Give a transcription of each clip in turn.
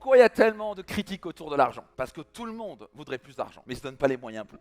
Pourquoi il y a tellement de critiques autour de l'argent? Parce que tout le monde voudrait plus d'argent, mais ils ne se donnent pas les moyens pour.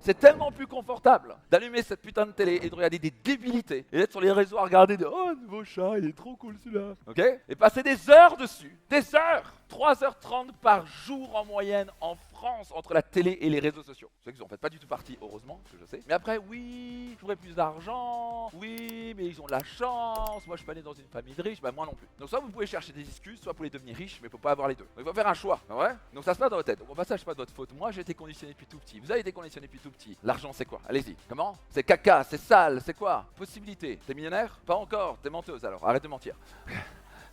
C'est tellement plus confortable d'allumer cette putain de télé et de regarder des débilités et d'être sur les réseaux à regarder de «Oh, nouveau chat, il est trop cool celui-là». Ok? Et passer des heures dessus, des heures, 3h30 par jour en moyenne en France entre la télé et les réseaux sociaux. C'est qu'ils en font pas du tout partie, heureusement, que je sais. Mais après, oui, je voudrais plus d'argent, oui, mais ils ont de la chance, moi je suis pas né dans une famille de riches, bah moi non plus. Donc soit vous pouvez chercher des excuses, soit vous pouvez devenir riche, mais il faut pas avoir les deux. Donc il faut faire un choix, ouais? Donc ça se passe dans votre tête. Donc ça, c'est pas de votre faute. Moi j'ai été conditionné depuis tout petit, vous avez été conditionné depuis tout petit. L'argent c'est quoi? Allez-y. Comment? C'est caca, c'est sale, c'est quoi? Possibilité. T'es millionnaire? Pas encore, t'es menteuse alors, arrête de mentir.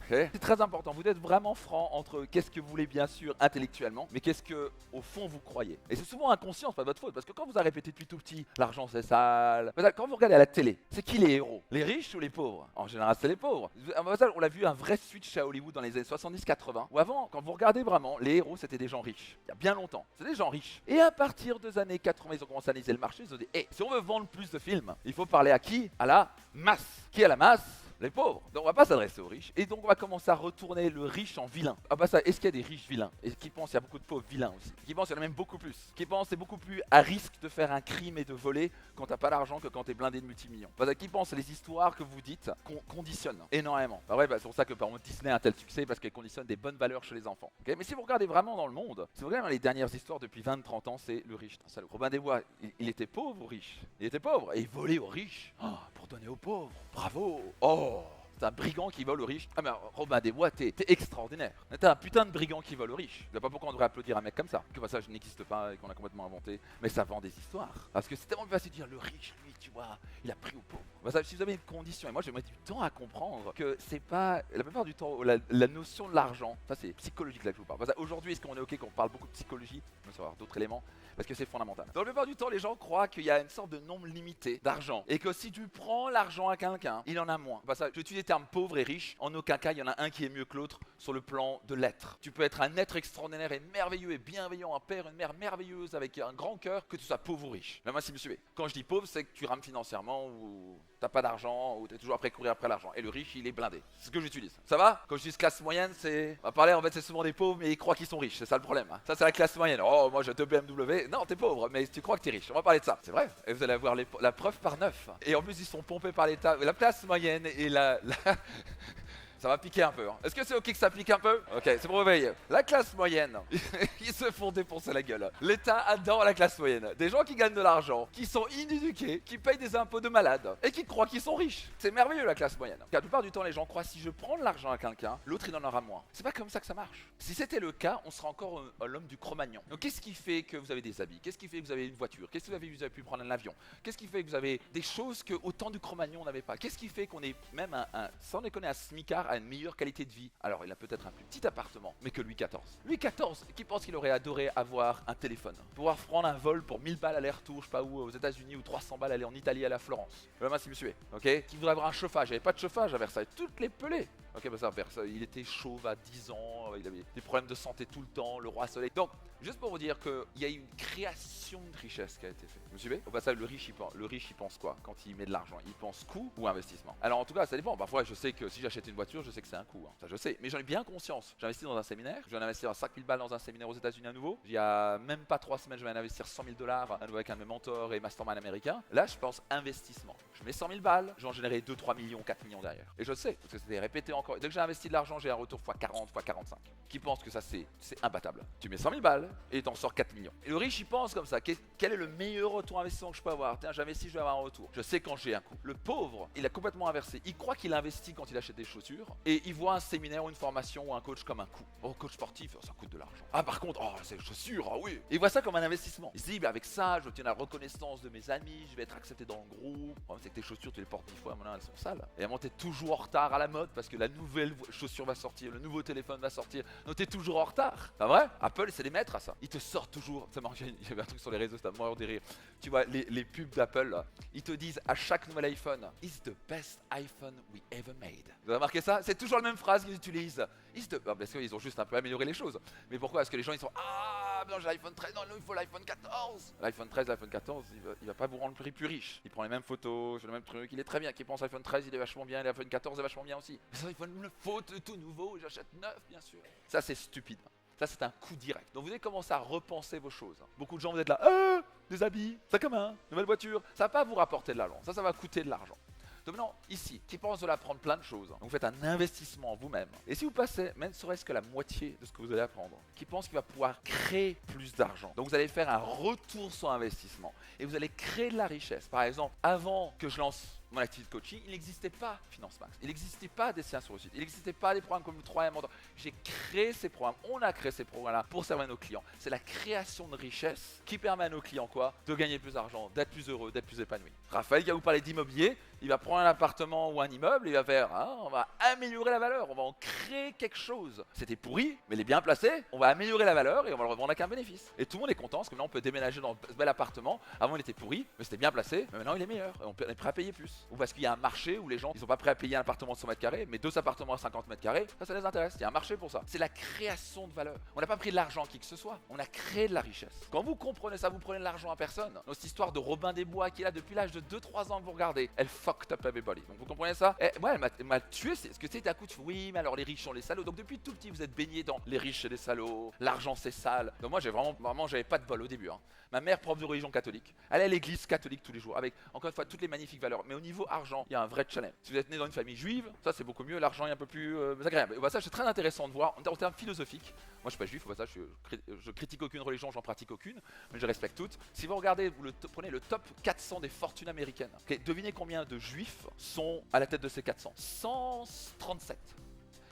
Okay. C'est très important, vous êtes vraiment franc entre qu'est-ce que vous voulez bien sûr intellectuellement, mais qu'est-ce que au fond vous croyez. Et c'est souvent inconscient, c'est pas votre faute, parce que quand vous avez répété depuis tout petit, l'argent c'est sale, quand vous regardez à la télé, c'est qui les héros? Les riches ou les pauvres? En général c'est les pauvres. On l'a vu un vrai switch à Hollywood dans les années 70-80, où avant, quand vous regardez vraiment, les héros c'était des gens riches, il y a bien longtemps, c'est des gens riches. Et à partir des années 80, ils ont commencé à analyser le marché, ils ont dit, hey, si on veut vendre plus de films, il faut parler à qui? À la masse. Qui est la masse? Les pauvres. Donc on va pas s'adresser aux riches. Et donc on va commencer à retourner le riche en vilain. Ah bah ça, est-ce qu'il y a des riches vilains? Et qui pensent qu'il y a beaucoup de pauvres vilains aussi? Qui pensent qu'il y en a même beaucoup plus? Qui pensent que c'est beaucoup plus à risque de faire un crime et de voler quand t'as pas d'argent que quand t'es blindé de multimillions? Bah, qui pensent que les histoires que vous dites conditionnent énormément? Bah ouais, bah, c'est pour ça que par exemple Disney a un tel succès parce qu'elle conditionne des bonnes valeurs chez les enfants. Okay, mais si vous regardez vraiment dans le monde, si vous regardez dans les dernières histoires depuis 20-30 ans, c'est le riche. Salaud. Robin des Bois, il était pauvre ou riche? Il était pauvre et il volait aux riches. Oh, pour donner aux pauvres. Bravo. Oh. C'est un brigand qui vole aux riches. Ah mais Robin des Bois, t'es extraordinaire. T'es un putain de brigand qui vole aux riches. Je sais pas pourquoi on devrait applaudir un mec comme ça. Que bah, ça n'existe pas et qu'on a complètement inventé. Mais ça vend des histoires. Parce que c'est tellement facile de dire le riche, lui, tu vois, il a pris au pauvre. Bah, ça, si vous avez une condition, et moi j'ai mis du temps à comprendre que c'est pas, la plupart du temps, la notion de l'argent, ça c'est psychologique là que je vous parle. Bah, aujourd'hui, est-ce qu'on est ok qu'on parle beaucoup de psychologie? Il faut savoir d'autres éléments. Parce que c'est fondamental. Dans la plupart du temps, les gens croient qu'il y a une sorte de nombre limité d'argent. Et que si tu prends l'argent à quelqu'un, il en a moins. Bah ça, je utilise les termes pauvre et riche. En aucun cas, il y en a un qui est mieux que l'autre sur le plan de l'être. Tu peux être un être extraordinaire et merveilleux et bienveillant, un père, une mère merveilleuse avec un grand cœur, que tu sois pauvre ou riche. Mais moi, si monsieur, quand je dis pauvre, c'est que tu rames financièrement ou t'as pas d'argent ou t'es toujours après courir après l'argent. Et le riche, il est blindé. C'est ce que j'utilise. Ça va? Quand je dis classe moyenne, c'est... On va parler, en fait, c'est souvent des pauvres, mais ils croient qu'ils sont riches. C'est ça le problème. Hein. Ça, c'est la classe moyenne. Oh, moi, j'ai 2 BMW. Non, t'es pauvre, mais tu crois que t'es riche. On va parler de ça. C'est vrai. Et vous allez avoir la preuve par 9. Et en plus, ils sont pompés par l'État. La classe moyenne et la... Ça va piquer un peu. Hein. Est-ce que c'est ok que ça pique un peu? Ok, c'est pour réveiller. La classe moyenne, ils se font défoncer la gueule. L'État adore la classe moyenne. Des gens qui gagnent de l'argent, qui sont inéduqués, qui payent des impôts de malades et qui croient qu'ils sont riches. C'est merveilleux la classe moyenne. Car la plupart du temps, les gens croient si je prends de l'argent à quelqu'un, l'autre il en aura moins. C'est pas comme ça que ça marche. Si c'était le cas, on serait encore l'homme du Cro-Magnon. Donc qu'est-ce qui fait que vous avez des habits? Qu'est-ce qui fait que vous avez une voiture? Qu'est-ce qui fait que vous avez pu prendre un avion? Qu'est-ce qui fait que vous avez des choses que autant du Cro-Magnon n'avait pas? Qu'est-ce qui fait qu'on est même sans déconner, un smicard à une meilleure qualité de vie? Alors il a peut-être un plus petit appartement, mais que Louis XIV. Louis XIV, qui pense qu'il aurait adoré avoir un téléphone, pouvoir prendre un vol pour 1000 balles aller-retour, je sais pas où, aux États-Unis, ou 300 balles aller en Italie à la Florence. Le massif monsieur, ok? Qui voudrait avoir un chauffage? Il n'y avait pas de chauffage à Versailles, toutes les pelées. Ok, bah ça, Versailles, il était chauve à 10 ans, il avait des problèmes de santé tout le temps, le roi soleil. Donc, juste pour vous dire qu'il y a eu une création de richesse qui a été faite. Vous me suivez? Au passage, le riche, il pense quoi quand il met de l'argent? Il pense coût ou investissement? Alors en tout cas, ça dépend. Parfois, je sais que si j'achète une voiture, je sais que c'est un coût. Hein. Ça, je sais. Mais j'en ai bien conscience. J'investis dans un séminaire. Je viens d'investir à 5000 balles dans un séminaire aux États-Unis à nouveau. Il y a même pas 3 semaines, je viens d'investir 100 000 $ à nouveau avec un de mes mentors et mastermind américain. Là, je pense investissement. Je mets 100 000 balles, j'en générais 2, 3 millions, 4 millions derrière. Et je sais, parce que c'était répété encore. Dès que j'ai investi de l'argent, j'ai un retour x40, x45. Qui pense que ça, c'est imbattable. Tu mets 100 000 balles et t'en sors 4 millions. Et le riche, il pense comme ça. Quel est le meilleur retour investissement que je peux avoir? Tiens, j'investis, je vais avoir un retour. Je sais quand j'ai un coup. Le pauvre, il a complètement inversé. Il croit qu'il investit quand il achète des chaussures et il voit un séminaire ou une formation ou un coach comme un coût. Oh, coach sportif, ça coûte de l'argent. Ah, par contre, oh, c'est des chaussures, ah oui. Il voit ça comme un investissement. Il se dit, bah, avec ça, j'obtiens la reconnaissance de mes amis, je vais être accepté dans le groupe. Le problème, c'est que tes chaussures, tu les portes 10 fois, maintenant elles sont sales. Et à un moment, t'es toujours en retard à la mode parce que la nouvelle chaussure va sortir, le nouveau téléphone va sortir. Donc t'es toujours en retard. Pas vrai? Apple, c'est les maîtres à ça. Ils te sortent toujours. Ça marche, il y avait un truc sur les réseaux, c'était mort de rire. Tu vois, les pubs d'Apple, là, ils te disent à chaque nouvel iPhone, It's the best iPhone we ever made. Vous avez remarqué ça? C'est toujours la même phrase qu'ils utilisent. Parce qu'ils ont juste un peu amélioré les choses. Mais pourquoi? Parce que les gens ils sont non, j'ai l'iPhone 13, non, il faut l'iPhone 14. L'iPhone 13, l'iPhone 14, il va pas vous rendre plus riche. Il prend les mêmes photos, fait le même truc, il est très bien. Qui pense iPhone 13, il est vachement bien, l'iPhone 14 est vachement bien aussi. Mais ça, il faut me faut tout nouveau, j'achète neuf, bien sûr. Ça, c'est stupide. Ça, c'est un coup direct. Donc, vous devez commencer à repenser vos choses. Beaucoup de gens, vous êtes là, des habits, sac à main, nouvelle voiture. Ça va pas vous rapporter de l'argent. Ça va coûter de l'argent. Donc maintenant, ici, qui pense de l'apprendre plein de choses, donc vous faites un investissement en vous-même. Et si vous passez, même serait-ce que la moitié de ce que vous allez apprendre, qui pense qu'il va pouvoir créer plus d'argent. Donc vous allez faire un retour sur investissement et vous allez créer de la richesse. Par exemple, avant que je lance mon activité de coaching, il n'existait pas Finance Max, il n'existait pas des sciences sur le site, il n'existait pas des programmes comme le 3M. J'ai créé ces programmes, on a créé ces programmes-là pour servir nos clients. C'est la création de richesse qui permet à nos clients quoi? De gagner plus d'argent, d'être plus heureux, d'être plus épanoui. Raphaël qui va vous parler d'immobilier, il va prendre un appartement ou un immeuble, il va faire, on va améliorer la valeur, on va en créer quelque chose. C'était pourri, mais il est bien placé, on va améliorer la valeur et on va le revendre avec un bénéfice. Et tout le monde est content parce que maintenant on peut déménager dans ce bel appartement. Avant il était pourri, mais c'était bien placé, mais maintenant il est meilleur et on est prêt à payer plus. Ou parce qu'il y a un marché où les gens ils sont pas prêts à payer un appartement de 100 mètres carrés, mais 2 appartements à 50 mètres carrés, ça les intéresse. Il y a un marché pour ça. C'est la création de valeur. On n'a pas pris de l'argent qui que ce soit, on a créé de la richesse. Quand vous comprenez ça, vous prenez de l'argent à personne. Dans cette histoire de Robin des Bois qui est là depuis l'âge de 2-3 ans que vous regardez, elle fucked up everybody. Donc vous comprenez ça? Moi elle m'a tué, c'est ce que c'est à coup de oui, mais alors les riches sont les salauds. Donc depuis tout petit vous êtes baigné dans les riches et les salauds, l'argent c'est sale. Donc moi j'ai vraiment j'avais pas de bol au début. Ma mère, prof de religion catholique, elle est à l'église catholique tous les jours avec encore une fois toutes les magnifiques valeurs. Mais au niveau argent, il y a un vrai challenge. Si vous êtes né dans une famille juive, ça c'est beaucoup mieux, l'argent est un peu plus agréable. Et ça c'est très intéressant de voir en termes philosophiques. Moi je suis pas juif, au passage je critique aucune religion, j'en pratique aucune, mais je respecte toutes. Si vous regardez, prenez le top 400 des fortunes américaines, devinez combien de juifs sont à la tête de ces 400? 137.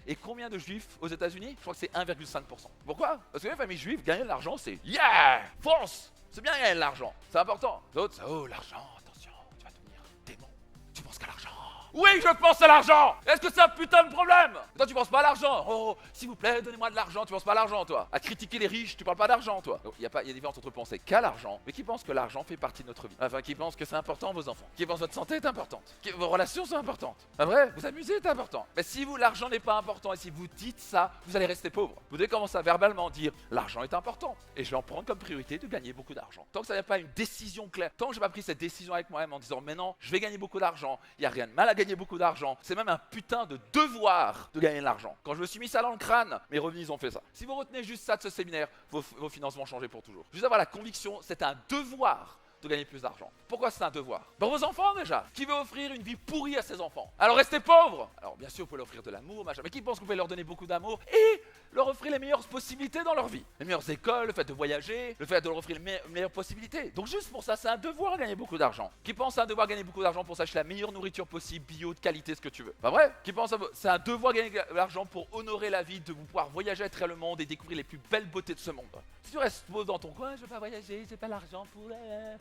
Et combien de juifs aux États-Unis? Je crois que c'est 1,5%. Pourquoi? Parce que les familles juives, gagner de l'argent, c'est yeah! Fonce! C'est bien gagner de l'argent, c'est important. D'autres, l'argent, attention, tu vas devenir démon. Tu penses qu'à l'argent? Oui, je pense à l'argent! Est-ce que c'est un putain de problème? Toi, tu penses pas à l'argent? Oh, s'il vous plaît, donnez-moi de l'argent, tu penses pas à l'argent, toi? À critiquer les riches, tu parles pas d'argent, toi? Il y a différence entre penser qu'à l'argent, mais qui pense que l'argent fait partie de notre vie. Enfin, qui pense que c'est important, vos enfants. Qui pense que votre santé est importante. Vos relations sont importantes. Pas vrai? Vous amuser est important. Mais si l'argent n'est pas important et si vous dites ça, vous allez rester pauvre. Vous devez commencer à verbalement dire l'argent est important et je vais en prendre comme priorité de gagner beaucoup d'argent. Tant que ça n'est pas une décision claire, tant que j'ai pas pris cette décision avec moi-même en disant mais non, je vais gagner beaucoup d'argent, il n'y a rien de mal à gagner beaucoup d'argent. C'est même un putain de devoir de gagner de l'argent. Quand je me suis mis ça dans le crâne, mes revenus ils ont fait ça. Si vous retenez juste ça de ce séminaire, vos finances vont changer pour toujours. Juste avoir la conviction, c'est un devoir de gagner plus d'argent. Pourquoi c'est un devoir? Pour vos enfants déjà. Qui veut offrir une vie pourrie à ses enfants? Alors restez pauvres. Alors bien sûr, vous pouvez leur offrir de l'amour, machin, mais qui pense que vous pouvez leur donner beaucoup d'amour et leur offrir les meilleures possibilités dans leur vie? Les meilleures écoles, le fait de voyager, le fait de leur offrir les meilleures possibilités. Donc juste pour ça, c'est un devoir de gagner beaucoup d'argent. Qui pense à un devoir de gagner beaucoup d'argent pour s'acheter la meilleure nourriture possible, bio, de qualité, ce que tu veux? Pas vrai? Qui pense à c'est un devoir de gagner de l'argent pour honorer la vie, de vous pouvoir voyager à travers le monde et découvrir les plus belles beautés de ce monde. Si tu restes dans ton coin, je veux pas voyager, j'ai pas l'argent pour...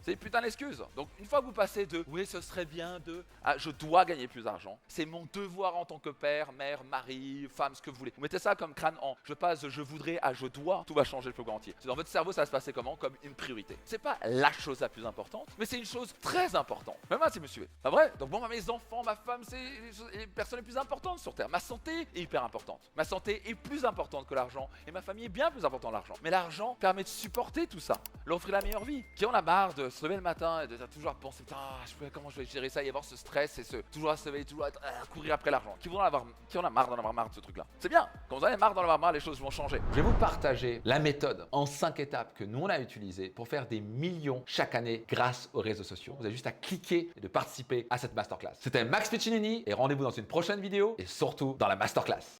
C'est une putain d'excuse. Donc une fois que vous passez de oui ce serait bien de à je dois gagner plus d'argent, c'est mon devoir en tant que père, mère, mari, femme, ce que vous voulez. Vous mettez ça comme crâne en je passe de je voudrais à je dois, tout va changer le programme entier. Dans votre cerveau ça va se passer comment? Comme une priorité. C'est pas la chose la plus importante, mais c'est une chose très importante. Même moi si vous me suivez. Pas vrai? Donc bon mes enfants, ma femme, c'est les personnes les plus importantes sur terre. Ma santé est hyper importante. Ma santé est plus importante que l'argent et ma famille est bien plus importante que l'argent. Mais l'argent permet de supporter tout ça, leur offrir la meilleure vie. Qui en a marre de se lever le matin et de toujours penser comment je vais gérer ça et avoir ce stress et toujours à se lever, toujours à courir après l'argent. Qui en a marre d'en avoir marre de ce truc là? C'est bien. Quand vous en avez marre d'en avoir marre, les choses vont changer. Je vais vous partager la méthode en 5 étapes que nous on a utilisée pour faire des millions chaque année grâce aux réseaux sociaux. Vous avez juste à cliquer et de participer à cette masterclass. C'était Max Piccinini et rendez-vous dans une prochaine vidéo et surtout dans la masterclass.